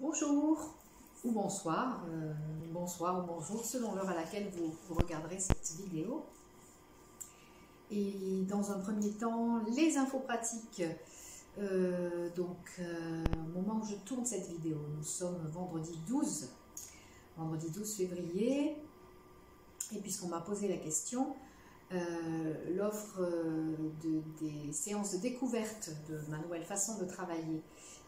Bonjour ou bonsoir, bonsoir ou bonjour selon l'heure à laquelle vous regarderez cette vidéo. Et dans un premier temps, les infos pratiques. Au moment où je tourne cette vidéo, nous sommes vendredi 12 février. Et puisqu'on m'a posé la question, l'offre des séances de découverte de ma nouvelle façon de travailler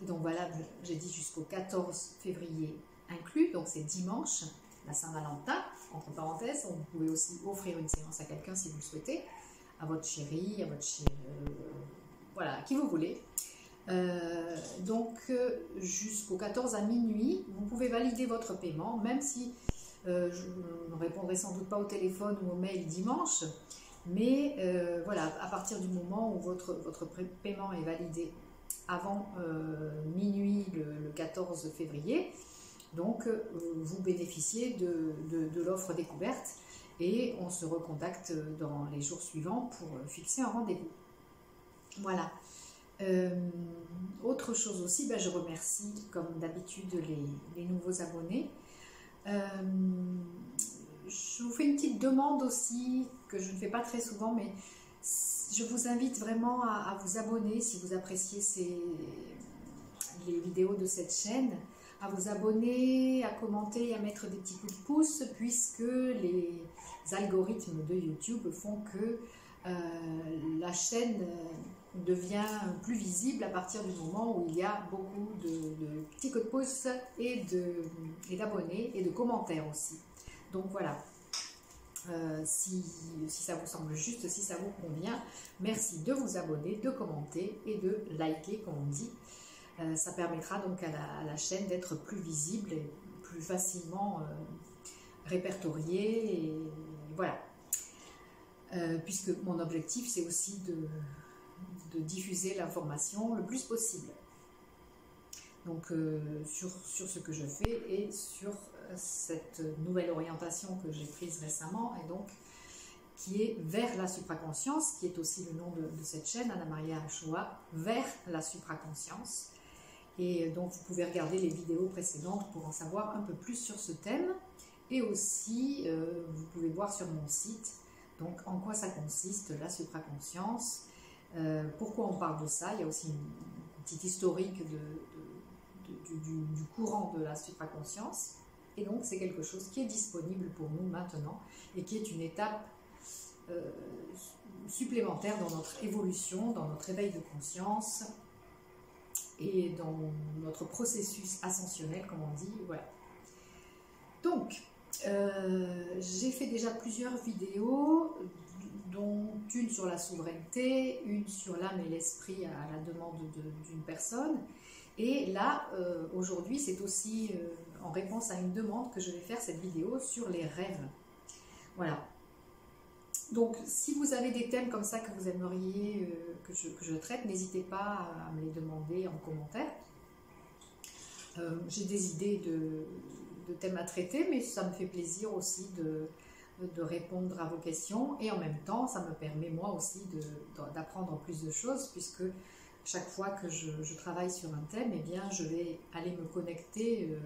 est donc valable, j'ai dit, jusqu'au 14 février inclus, donc c'est dimanche, la Saint-Valentin, entre parenthèses. Vous pouvez aussi offrir une séance à quelqu'un si vous le souhaitez, à votre chéri, à votre chéri, voilà, à qui vous voulez. Jusqu'au 14 à minuit, vous pouvez valider votre paiement, même si je ne répondrai sans doute pas au téléphone ou au mail dimanche, mais voilà, à partir du moment où votre paiement est validé avant minuit le 14 février, donc vous bénéficiez de l'offre découverte et on se recontacte dans les jours suivants pour fixer un rendez-vous. Voilà. Autre chose aussi, je remercie comme d'habitude les nouveaux abonnés. Je vous fais une petite demande aussi, que je ne fais pas très souvent, mais je vous invite vraiment à vous abonner si vous appréciez les vidéos de cette chaîne, à vous abonner, à commenter et à mettre des petits coups de pouce, puisque les algorithmes de YouTube font que la chaîne devient plus visible à partir du moment où il y a beaucoup de petits coups de pouce et d'abonnés et de commentaires aussi. Donc voilà, si ça vous semble juste, si ça vous convient, merci de vous abonner, de commenter et de liker comme on dit. Ça permettra donc à la chaîne d'être plus visible et plus facilement répertoriée, et voilà. Puisque mon objectif c'est aussi de diffuser l'information le plus possible. Donc sur ce que je fais et sur cette nouvelle orientation que j'ai prise récemment, et donc qui est vers la supraconscience, qui est aussi le nom de cette chaîne, Anna-Maria Achoa, vers la supraconscience. Et donc vous pouvez regarder les vidéos précédentes pour en savoir un peu plus sur ce thème, et aussi vous pouvez voir sur mon site donc en quoi ça consiste, la supraconscience, pourquoi on parle de ça. Il y a aussi une petite historique du courant de la supraconscience, et donc c'est quelque chose qui est disponible pour nous maintenant et qui est une étape supplémentaire dans notre évolution, dans notre éveil de conscience et dans notre processus ascensionnel, comme on dit. Voilà. Donc j'ai fait déjà plusieurs vidéos, dont une sur la souveraineté, une sur l'âme et l'esprit à la demande d'une personne. Et là, aujourd'hui, c'est aussi en réponse à une demande que je vais faire cette vidéo sur les rêves. Voilà. Donc, si vous avez des thèmes comme ça que vous aimeriez que je traite, n'hésitez pas à me les demander en commentaire. J'ai des idées de thèmes à traiter, mais ça me fait plaisir aussi de répondre à vos questions, et en même temps ça me permet moi aussi d'apprendre plus de choses, puisque chaque fois que je travaille sur un thème, eh bien je vais aller me connecter,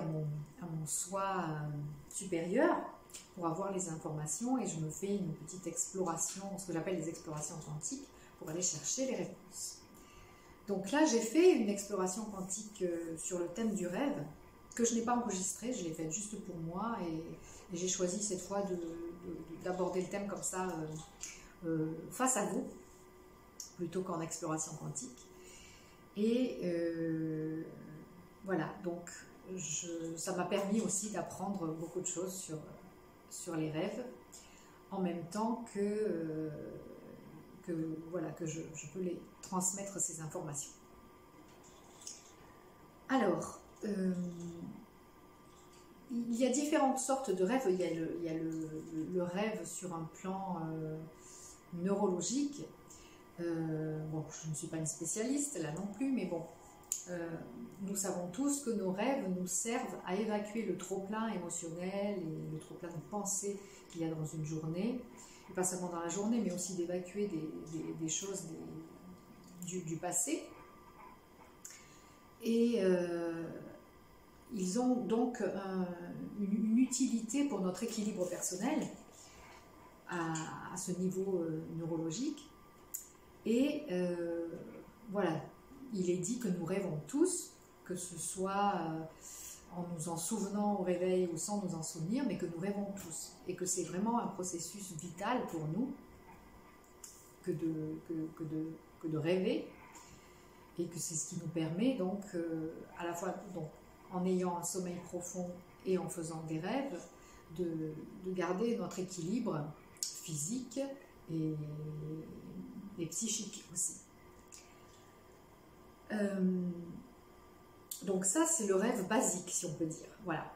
à mon soi supérieur pour avoir les informations, et je me fais une petite exploration, ce que j'appelle les explorations quantiques, pour aller chercher les réponses. Donc là j'ai fait une exploration quantique sur le thème du rêve, que je n'ai pas enregistré, je l'ai faite juste pour moi, et j'ai choisi cette fois d'aborder le thème comme ça face à vous, plutôt qu'en exploration quantique. Et voilà, donc ça m'a permis aussi d'apprendre beaucoup de choses sur les rêves, en même temps que je peux les transmettre, ces informations. Alors, il y a différentes sortes de rêves. Il y a le rêve sur un plan neurologique. Bon, je ne suis pas une spécialiste là non plus, mais bon, nous savons tous que nos rêves nous servent à évacuer le trop-plein émotionnel et le trop-plein de pensées qu'il y a dans une journée, et pas seulement dans la journée, mais aussi d'évacuer des choses du passé. Et ils ont donc une utilité pour notre équilibre personnel à ce niveau neurologique. Et voilà, il est dit que nous rêvons tous, que ce soit en nous en souvenant au réveil ou sans nous en souvenir, mais que nous rêvons tous. Et que c'est vraiment un processus vital pour nous que de rêver. Et que c'est ce qui nous permet donc, à la fois donc, en ayant un sommeil profond et en faisant des rêves, de garder notre équilibre physique et psychique aussi. Donc ça, c'est le rêve basique, si on peut dire. Voilà.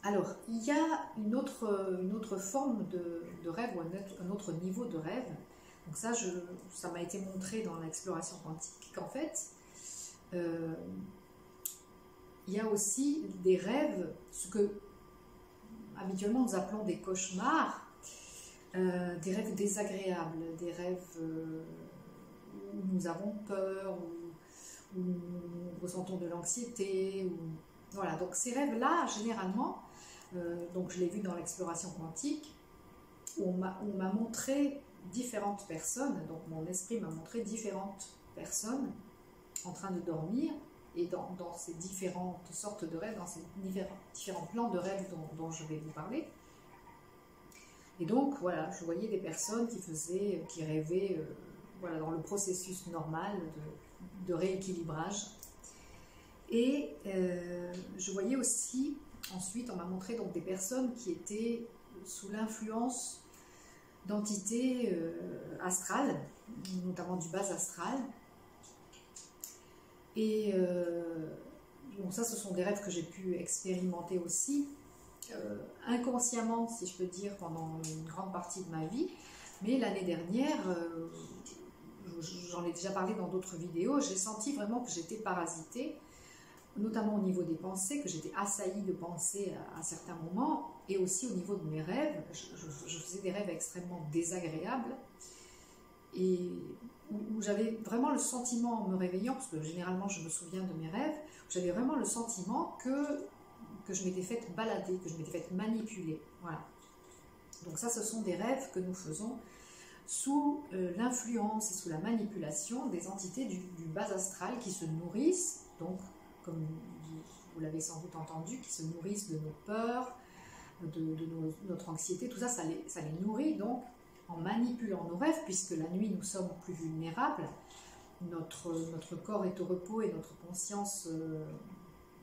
Alors, il y a une autre forme de rêve, ou un autre niveau de rêve. Donc ça, ça m'a été montré dans l'exploration quantique, qu'en fait, il y a aussi des rêves, ce que habituellement nous appelons des cauchemars, des rêves désagréables, des rêves où nous avons peur, où nous ressentons de l'anxiété. Voilà, donc ces rêves-là, généralement, donc je l'ai vu dans l'exploration quantique, où on m'a montré différentes personnes, donc mon esprit m'a montré différentes personnes en train de dormir, et dans ces différentes sortes de rêves, dans ces différents plans de rêves dont je vais vous parler. Et donc voilà, je voyais des personnes qui rêvaient voilà, dans le processus normal de rééquilibrage. Et je voyais aussi, ensuite on m'a montré donc des personnes qui étaient sous l'influence d'entités astrales, notamment du bas astral. Et bon, ça, ce sont des rêves que j'ai pu expérimenter aussi, inconsciemment, si je peux dire, pendant une grande partie de ma vie. Mais l'année dernière, j'en ai déjà parlé dans d'autres vidéos, j'ai senti vraiment que j'étais parasitée, notamment au niveau des pensées, que j'étais assaillie de pensées à certains moments, et aussi au niveau de mes rêves. Je faisais des rêves extrêmement désagréables, et où j'avais vraiment le sentiment en me réveillant, parce que généralement je me souviens de mes rêves, où j'avais vraiment le sentiment que je m'étais faite balader, que je m'étais faite manipuler. Voilà. Donc ça, ce sont des rêves que nous faisons sous l'influence et sous la manipulation des entités du bas astral qui se nourrissent, donc comme vous l'avez sans doute entendu, qui se nourrissent de nos peurs, de notre anxiété, tout ça, ça les nourrit donc en manipulant nos rêves, puisque la nuit nous sommes plus vulnérables, notre corps est au repos et notre conscience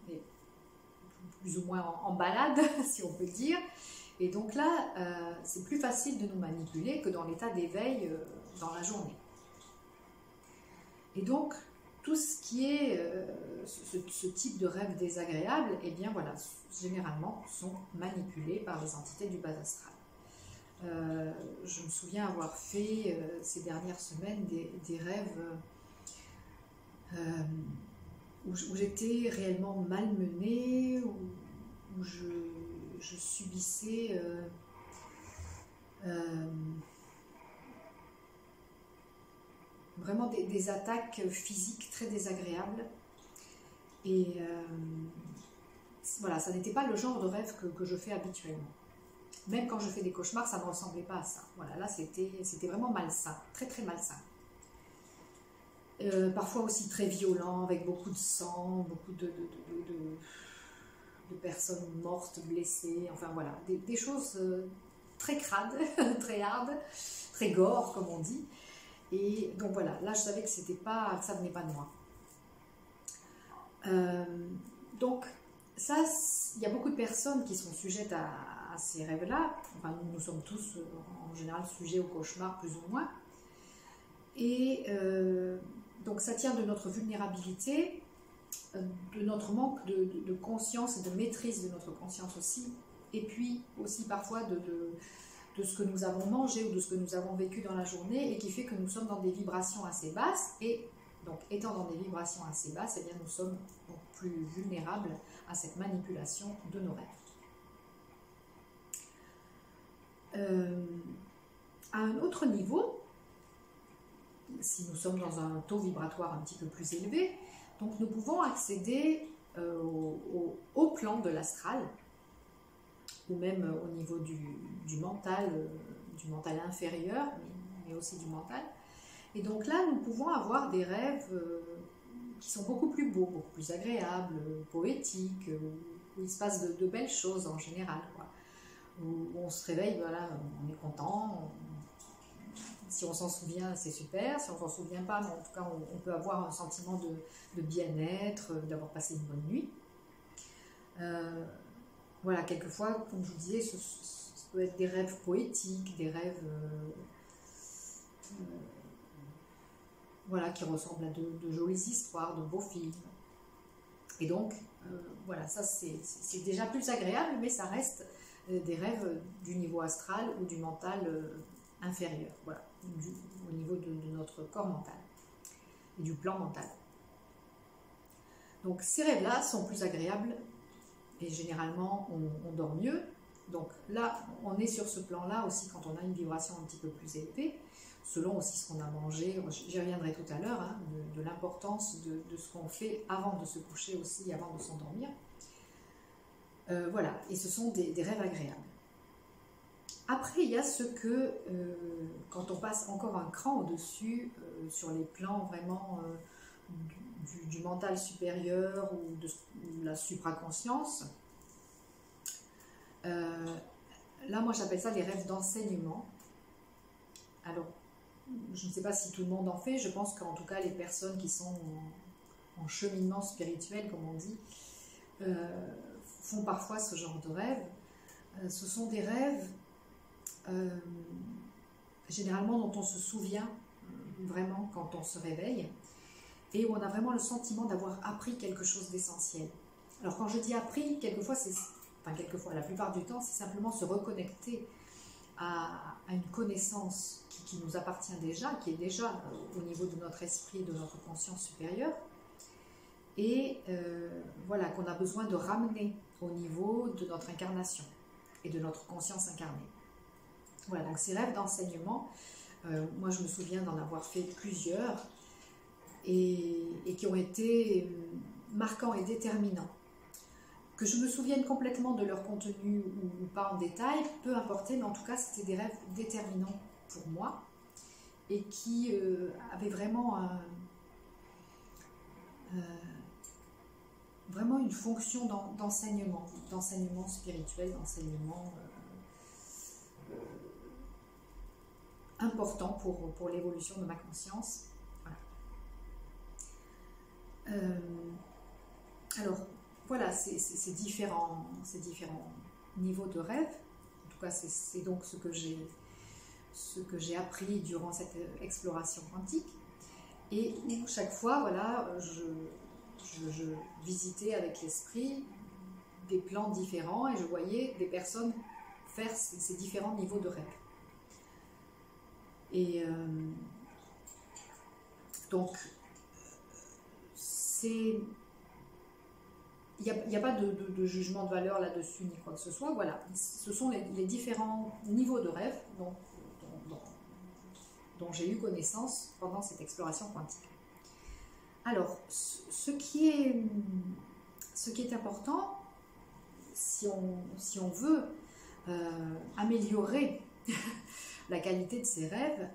est plus ou moins en balade, si on peut dire. Et donc là, c'est plus facile de nous manipuler que dans l'état d'éveil dans la journée. Et donc, tout ce qui est ce type de rêve désagréable, eh bien voilà, généralement sont manipulés par les entités du bas astral. Je me souviens avoir fait ces dernières semaines des rêves où j'étais réellement malmenée, où je subissais vraiment des attaques physiques très désagréables. Et voilà, ça n'était pas le genre de rêve que je fais habituellement. Même quand je fais des cauchemars, ça ne me ressemblait pas à ça. Voilà, là, c'était vraiment malsain, très très malsain. Parfois aussi très violent, avec beaucoup de sang, beaucoup de personnes mortes, blessées, enfin voilà, des choses très crades, très hard, très gore, comme on dit. Et donc voilà, là je savais que ça venait pas de moi. Donc ça, il y a beaucoup de personnes qui sont sujettes à ces rêves-là. Enfin, nous sommes tous en général sujets aux cauchemars, plus ou moins. Et donc ça tient de notre vulnérabilité, de notre manque de conscience et de maîtrise de notre conscience aussi, et puis aussi parfois de ce que nous avons mangé ou de ce que nous avons vécu dans la journée, et qui fait que nous sommes dans des vibrations assez basses, et donc étant dans des vibrations assez basses, eh bien, nous sommes donc plus vulnérables à cette manipulation de nos rêves. À un autre niveau, si nous sommes dans un taux vibratoire un petit peu plus élevé, Donc nous pouvons accéder au plan de l'astral, ou même au niveau du mental inférieur, mais aussi du mental. Et donc là, nous pouvons avoir des rêves qui sont beaucoup plus beaux, beaucoup plus agréables, poétiques, où il se passe de belles choses en général, quoi. Où on se réveille, voilà, on est content, si on s'en souvient, c'est super, si on s'en souvient pas, mais en tout cas, on peut avoir un sentiment de bien-être, d'avoir passé une bonne nuit. Voilà, quelquefois, comme je vous disais, ça peut être des rêves poétiques, des rêves voilà, qui ressemblent à de jolies histoires, de beaux films. Et donc, voilà, ça c'est déjà plus agréable, mais ça reste des rêves du niveau astral ou du mental inférieur, voilà, au niveau de notre corps mental et du plan mental. Donc ces rêves-là sont plus agréables et généralement on dort mieux. Donc là, on est sur ce plan-là aussi quand on a une vibration un petit peu plus élevée, selon aussi ce qu'on a mangé. J'y reviendrai tout à l'heure, hein, de l'importance de ce qu'on fait avant de se coucher aussi, avant de s'endormir. Voilà, et ce sont des rêves agréables. Après, il y a ce que, quand on passe encore un cran au-dessus, sur les plans vraiment du mental supérieur ou de la supraconscience, là, moi, j'appelle ça les rêves d'enseignement. Alors, je ne sais pas si tout le monde en fait, je pense qu'en tout cas, les personnes qui sont en cheminement spirituel, comme on dit, font parfois ce genre de rêves. Ce sont des rêves généralement dont on se souvient vraiment quand on se réveille et où on a vraiment le sentiment d'avoir appris quelque chose d'essentiel. Alors quand je dis appris, quelquefois, la plupart du temps, c'est simplement se reconnecter à une connaissance qui nous appartient déjà, qui est déjà au niveau de notre esprit, de notre conscience supérieure, et voilà, qu'on a besoin de ramener au niveau de notre incarnation et de notre conscience incarnée. Voilà, donc ces rêves d'enseignement, moi je me souviens d'en avoir fait plusieurs et qui ont été marquants et déterminants. Que je me souvienne complètement de leur contenu ou pas en détail, peu importe, mais en tout cas c'était des rêves déterminants pour moi et qui avaient vraiment vraiment une fonction d'enseignement spirituel, d'enseignement important pour l'évolution de ma conscience. Voilà. Alors, voilà, c'est différents niveaux de rêve. En tout cas, c'est donc ce que j'ai appris durant cette exploration quantique. Et chaque fois, voilà, je visitais avec l'esprit des plans différents et je voyais des personnes faire ces différents niveaux de rêve. Et donc, il n'y a pas de jugement de valeur là-dessus ni quoi que ce soit. Voilà, ce sont les différents niveaux de rêve dont j'ai eu connaissance pendant cette exploration quantique. Alors, ce qui est important, si on veut améliorer la qualité de ses rêves,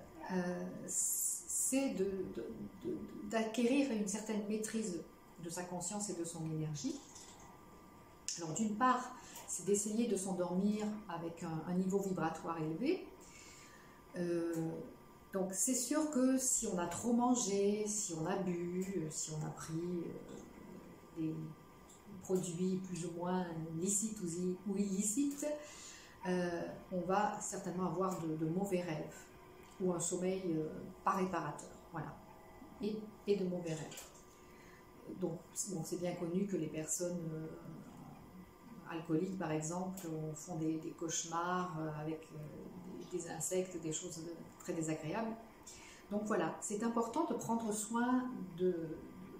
c'est d'acquérir une certaine maîtrise de sa conscience et de son énergie. Alors d'une part, c'est d'essayer de s'endormir avec un niveau vibratoire élevé. Donc c'est sûr que si on a trop mangé, si on a bu, si on a pris des produits plus ou moins licites ou illicites, on va certainement avoir de mauvais rêves ou un sommeil pas réparateur, voilà, et de mauvais rêves. Donc bon, c'est bien connu que les personnes alcooliques, par exemple, font des cauchemars avec des insectes, des choses très désagréables. Donc voilà, c'est important de prendre soin de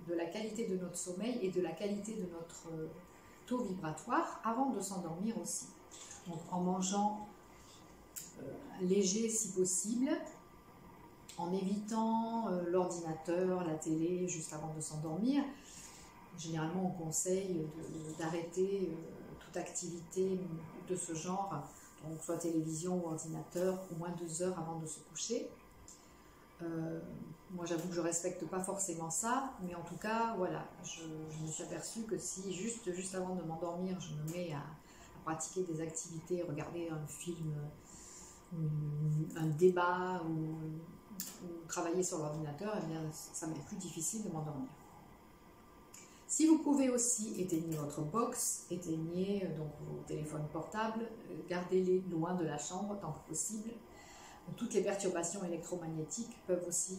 la qualité de notre sommeil et de la qualité de notre taux vibratoire avant de s'endormir aussi. Donc en mangeant léger si possible, en évitant l'ordinateur, la télé juste avant de s'endormir. Généralement, on conseille d'arrêter toute activité de ce genre, donc soit télévision ou ordinateur, au moins 2 heures avant de se coucher. Moi, j'avoue que je ne respecte pas forcément ça, mais en tout cas, voilà, je me suis aperçue que si juste avant de m'endormir, je me mets à pratiquer des activités, regarder un film, un débat ou travailler sur l'ordinateur, eh bien, ça m'est plus difficile de m'endormir. Si vous pouvez aussi, éteignez votre box, éteignez donc vos téléphones portables, gardez-les loin de la chambre tant que possible. Toutes les perturbations électromagnétiques peuvent aussi,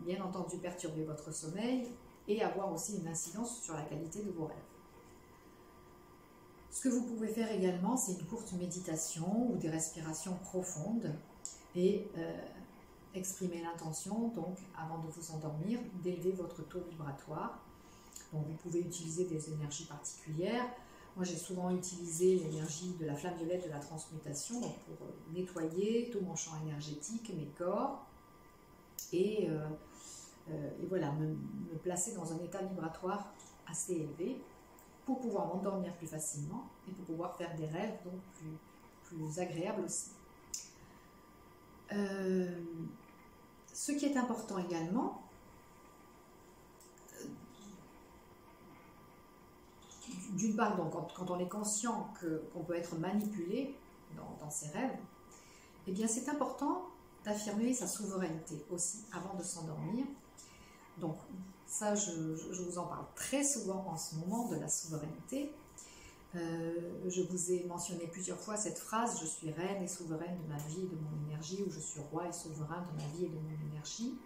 bien entendu, perturber votre sommeil et avoir aussi une incidence sur la qualité de vos rêves. Ce que vous pouvez faire également, c'est une courte méditation ou des respirations profondes et exprimer l'intention, donc avant de vous endormir, d'élever votre taux vibratoire. Donc vous pouvez utiliser des énergies particulières. Moi j'ai souvent utilisé l'énergie de la flamme violette de la transmutation donc pour nettoyer tout mon champ énergétique, mes corps, et voilà, me placer dans un état vibratoire assez élevé pour pouvoir m'endormir plus facilement et pour pouvoir faire des rêves donc plus agréables aussi. Ce qui est important également, d'une part, donc, quand on est conscient qu'on peut être manipulé dans ses rêves, eh bien c'est important d'affirmer sa souveraineté aussi avant de s'endormir. Donc ça, je vous en parle très souvent en ce moment de la souveraineté. Je vous ai mentionné plusieurs fois cette phrase « Je suis reine et souveraine de ma vie et de mon énergie » ou « Je suis roi et souverain de ma vie et de mon énergie ».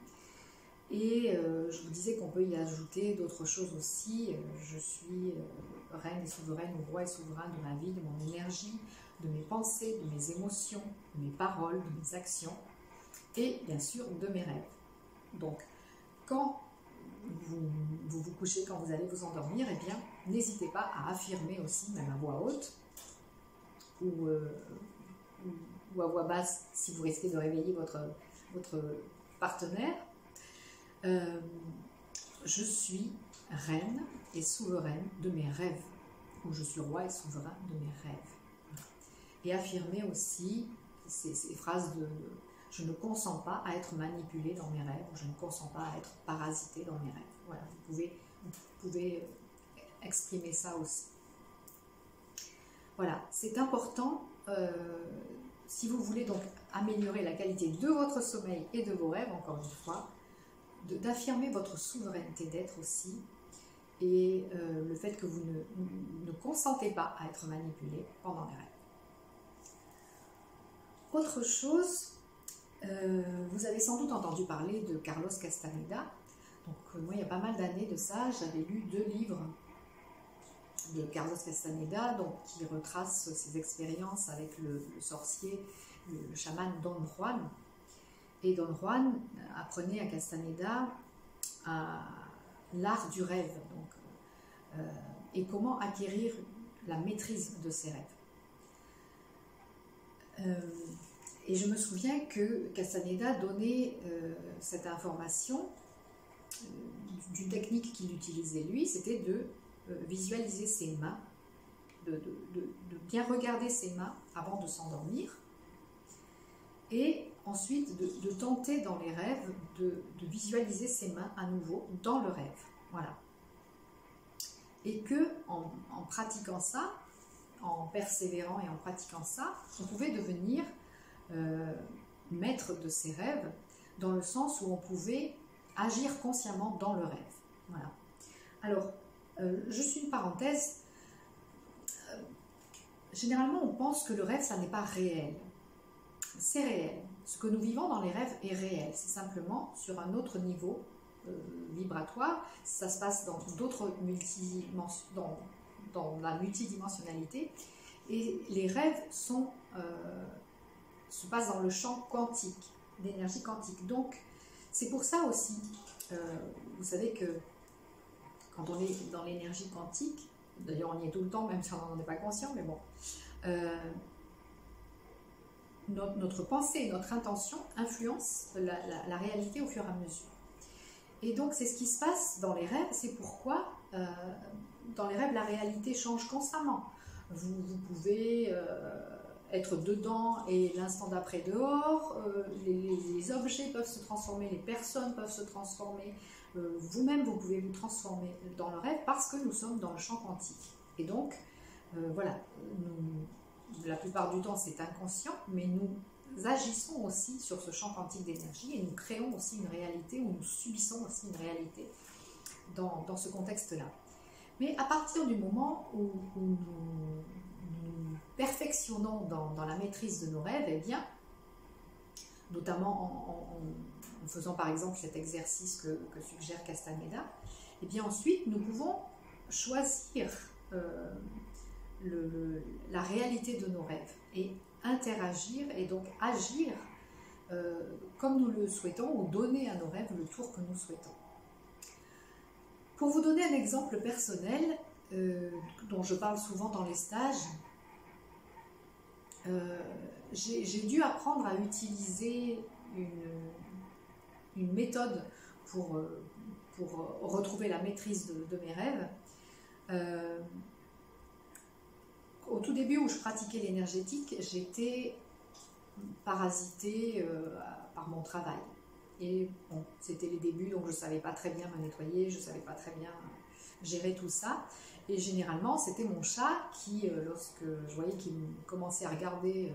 Et je vous disais qu'on peut y ajouter d'autres choses aussi. Je suis reine et souveraine ou roi et souverain de ma vie, de mon énergie, de mes pensées, de mes émotions, de mes paroles, de mes actions et bien sûr de mes rêves. Donc, quand vous couchez, quand vous allez vous endormir, eh bien, n'hésitez pas à affirmer aussi, même à voix haute ou à voix basse si vous risquez de réveiller votre partenaire. Je suis reine et souveraine de mes rêves, ou je suis roi et souverain de mes rêves. Et affirmer aussi ces phrases de « je ne consens pas à être manipulée dans mes rêves » ou « je ne consens pas à être parasitée dans mes rêves ». Voilà, vous pouvez exprimer ça aussi. Voilà, c'est important, si vous voulez donc améliorer la qualité de votre sommeil et de vos rêves, encore une fois, d'affirmer votre souveraineté d'être aussi, et le fait que vous ne consentez pas à être manipulé pendant les rêves. Autre chose, vous avez sans doute entendu parler de Carlos Castaneda. Donc moi, il y a pas mal d'années de ça, j'avais lu 2 livres de Carlos Castaneda, donc, qui retrace ses expériences avec le sorcier, le chaman Don Juan. Et Don Juan apprenait à Castaneda l'art du rêve, donc, et comment acquérir la maîtrise de ses rêves. Et je me souviens que Castaneda donnait cette information d'une technique qu'il utilisait lui, c'était de visualiser ses mains, de bien regarder ses mains avant de s'endormir, et ensuite de tenter dans les rêves de visualiser ses mains à nouveau dans le rêve. Voilà. Et que en pratiquant ça, en persévérant et en pratiquant ça, on pouvait devenir maître de ses rêves, dans le sens où on pouvait agir consciemment dans le rêve. Voilà. Alors, juste une parenthèse, généralement on pense que le rêve, ça n'est pas réel. C'est réel. Ce que nous vivons dans les rêves est réel. C'est simplement sur un autre niveau vibratoire. Ça se passe dans d'autres dans la multidimensionnalité. Et les rêves se passent dans le champ quantique, d'énergie quantique. Donc, c'est pour ça aussi, vous savez que quand on est dans l'énergie quantique, d'ailleurs on y est tout le temps, même si on n'en est pas conscient, mais bon, notre pensée, notre intention influencent la réalité au fur et à mesure. Et donc c'est ce qui se passe dans les rêves, c'est pourquoi dans les rêves la réalité change constamment. Vous pouvez être dedans et l'instant d'après dehors, les objets peuvent se transformer, les personnes peuvent se transformer, vous-même vous pouvez vous transformer dans le rêve parce que nous sommes dans le champ quantique. Et donc voilà, la plupart du temps c'est inconscient, mais nous agissons aussi sur ce champ quantique d'énergie et nous créons aussi une réalité ou nous subissons aussi une réalité dans ce contexte-là. Mais à partir du moment où nous perfectionnons dans la maîtrise de nos rêves, eh bien, notamment en faisant par exemple cet exercice que suggère Castaneda, eh bien ensuite nous pouvons choisir la réalité de nos rêves et interagir et donc agir comme nous le souhaitons ou donner à nos rêves le tour que nous souhaitons. Pour vous donner un exemple personnel dont je parle souvent dans les stages, j'ai dû apprendre à utiliser une méthode pour retrouver la maîtrise de mes rêves. Au tout début où je pratiquais l'énergétique, j'étais parasitée par mon travail. Et bon, c'était les débuts, donc je ne savais pas très bien me nettoyer, je ne savais pas très bien gérer tout ça. Et généralement, c'était mon chat qui, lorsque je voyais qu'il commençait à regarder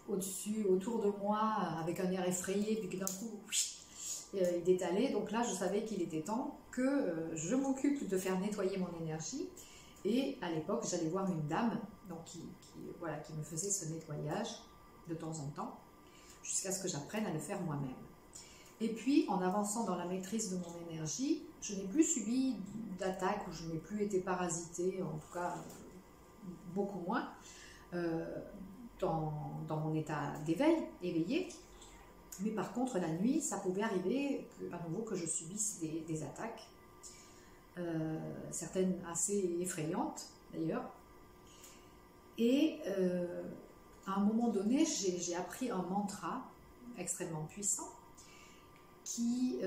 au-dessus, autour de moi, avec un air effrayé, puis que d'un coup, il détalait. Donc là, je savais qu'il était temps que je m'occupe de faire nettoyer mon énergie. Et à l'époque, j'allais voir une dame donc qui me faisait ce nettoyage de temps en temps, jusqu'à ce que j'apprenne à le faire moi-même. Et puis, en avançant dans la maîtrise de mon énergie, je n'ai plus subi d'attaque, ou je n'ai plus été parasitée, en tout cas beaucoup moins, dans mon état d'éveil, éveillé. Mais par contre, la nuit, ça pouvait arriver à nouveau que je subisse des attaques, certaines assez effrayantes d'ailleurs. Et à un moment donné, j'ai appris un mantra extrêmement puissant qui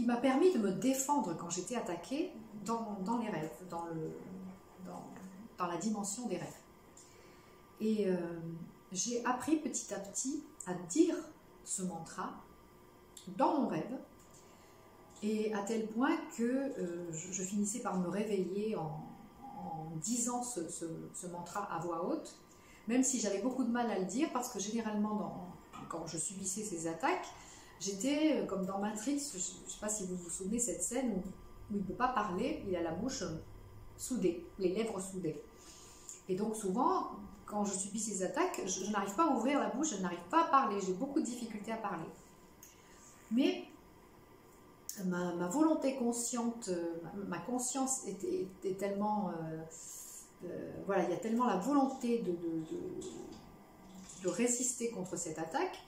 m'a permis de me défendre quand j'étais attaquée dans les rêves, dans la dimension des rêves. Et j'ai appris petit à petit à dire ce mantra dans mon rêve, et à tel point que je finissais par me réveiller en disant ce mantra à voix haute, même si j'avais beaucoup de mal à le dire, parce que généralement, quand je subissais ces attaques, j'étais comme dans Matrix. Je ne sais pas si vous vous souvenez cette scène où il ne peut pas parler, il a la bouche soudée, les lèvres soudées. Et donc souvent, quand je subis ces attaques, je n'arrive pas à ouvrir la bouche, je n'arrive pas à parler, j'ai beaucoup de difficultés à parler. Mais ma volonté consciente, ma conscience était tellement... voilà, il y a tellement la volonté de résister contre cette attaque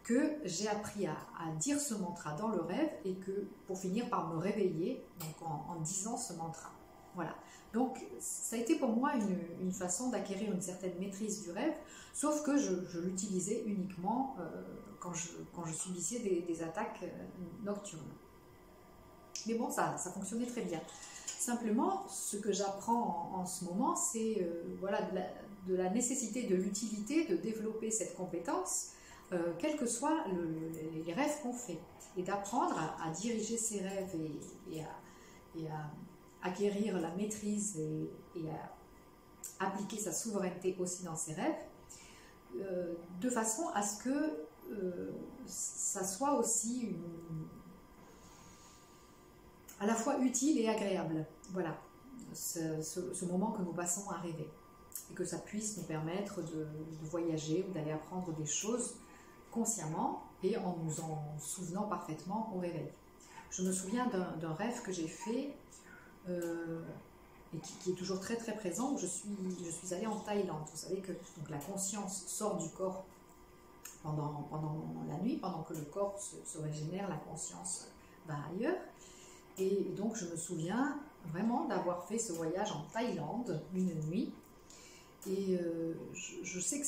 que j'ai appris à dire ce mantra dans le rêve, et que pour finir par me réveiller donc en disant ce mantra. Voilà. Donc ça a été pour moi une façon d'acquérir une certaine maîtrise du rêve, sauf que je l'utilisais uniquement quand je subissais des attaques nocturnes. Mais bon, ça fonctionnait très bien. Simplement, ce que j'apprends en ce moment, c'est voilà, de la nécessité, de l'utilité de développer cette compétence, quels que soient les rêves qu'on fait, et d'apprendre à diriger ses rêves et à acquérir la maîtrise et à appliquer sa souveraineté aussi dans ses rêves, de façon à ce que ça soit aussi à la fois utile et agréable. Voilà, ce moment que nous passons à rêver, et que ça puisse nous permettre de voyager ou d'aller apprendre des choses consciemment et en nous en souvenant parfaitement au réveil. Je me souviens d'un rêve que j'ai fait et qui est toujours très très présent, où je suis allée en Thaïlande. Vous savez que donc, la conscience sort du corps pendant la nuit, pendant que le corps se régénère, la conscience va ailleurs. Et donc je me souviens vraiment d'avoir fait ce voyage en Thaïlande une nuit, Et je sais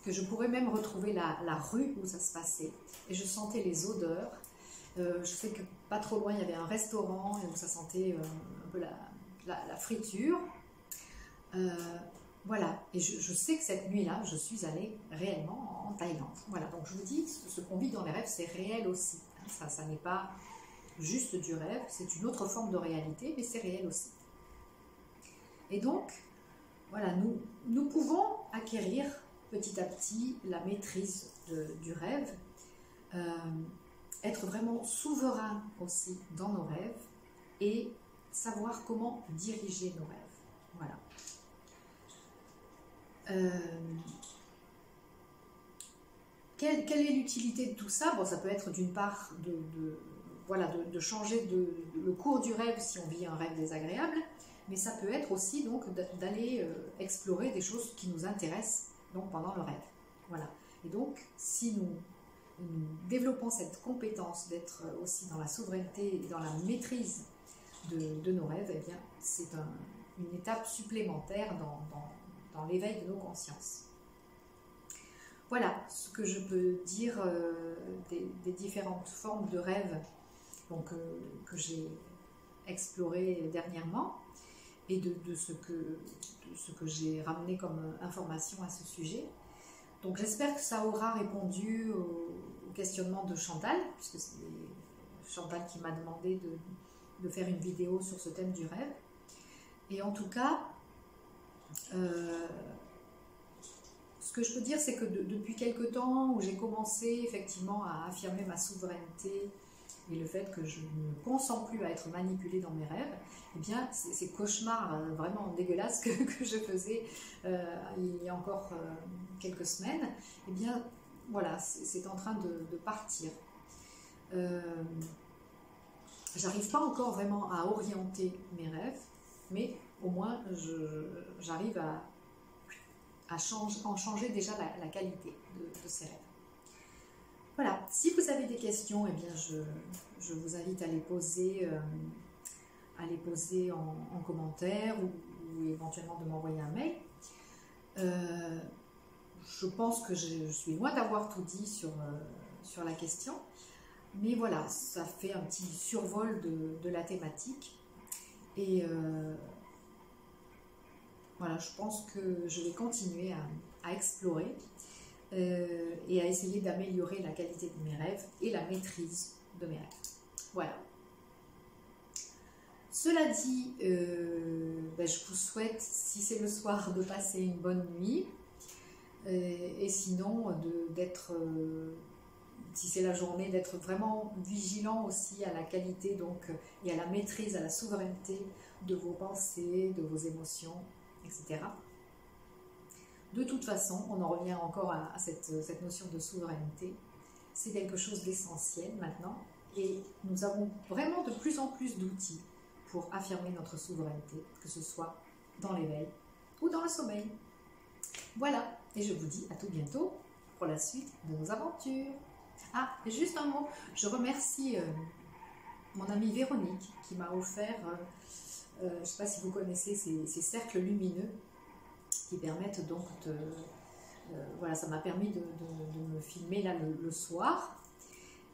que je pourrais même retrouver la rue où ça se passait. Et je sentais les odeurs. Je sais que pas trop loin, il y avait un restaurant et où ça sentait un peu la friture. Voilà, et je sais que cette nuit-là, je suis allée réellement en Thaïlande. Voilà, donc je vous dis, ce qu'on vit dans les rêves, c'est réel aussi. Ça n'est pas juste du rêve, c'est une autre forme de réalité, mais c'est réel aussi. Et donc, voilà, nous pouvons acquérir petit à petit la maîtrise du rêve, être vraiment souverain aussi dans nos rêves et savoir comment diriger nos rêves. Voilà. Quelle est l'utilité de tout ça? Bon, ça peut être d'une part de changer le cours du rêve si on vit un rêve désagréable, mais ça peut être aussi donc d'aller explorer des choses qui nous intéressent donc pendant le rêve. Voilà. Et donc, si nous développons cette compétence d'être aussi dans la souveraineté et dans la maîtrise de nos rêves, eh bien, c'est une étape supplémentaire dans l'éveil de nos consciences. Voilà ce que je peux dire des différentes formes de rêves donc, que j'ai explorées dernièrement et de ce que j'ai ramené comme information à ce sujet. Donc j'espère que ça aura répondu au questionnement de Chantal, puisque c'est Chantal qui m'a demandé de faire une vidéo sur ce thème du rêve. Et en tout cas, ce que je peux dire, c'est que depuis quelque temps où j'ai commencé effectivement à affirmer ma souveraineté et le fait que je ne consens plus à être manipulée dans mes rêves, eh bien, ces cauchemars vraiment dégueulasses que je faisais il y a encore quelques semaines, eh bien, voilà, c'est en train de partir. J'arrive pas encore vraiment à orienter mes rêves, mais au moins j'arrive à en changer déjà la qualité de ces rêves. Voilà, si vous avez des questions, eh bien je vous invite à les poser en commentaire ou éventuellement de m'envoyer un mail. Je pense que je suis loin d'avoir tout dit sur la question, mais voilà, ça fait un petit survol de la thématique. Et voilà, je pense que je vais continuer à explorer et à essayer d'améliorer la qualité de mes rêves et la maîtrise de mes rêves. Voilà. Cela dit, je vous souhaite, si c'est le soir, de passer une bonne nuit et sinon d'être, si c'est la journée, d'être vraiment vigilant aussi à la qualité donc, et à la maîtrise, à la souveraineté de vos pensées, de vos émotions, etc. De toute façon, on en revient encore à cette notion de souveraineté. C'est quelque chose d'essentiel maintenant et nous avons vraiment de plus en plus d'outils pour affirmer notre souveraineté, que ce soit dans l'éveil ou dans le sommeil. Voilà, et je vous dis à tout bientôt pour la suite de nos aventures. Ah, et juste un mot, je remercie mon amie Véronique qui m'a offert, je ne sais pas si vous connaissez ces cercles lumineux qui permettent donc voilà, ça m'a permis de me filmer là le soir.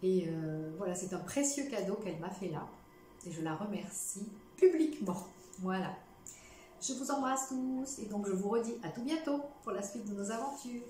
Et voilà, c'est un précieux cadeau qu'elle m'a fait là. Et je la remercie publiquement. Voilà. Je vous embrasse tous et donc je vous redis à tout bientôt pour la suite de nos aventures.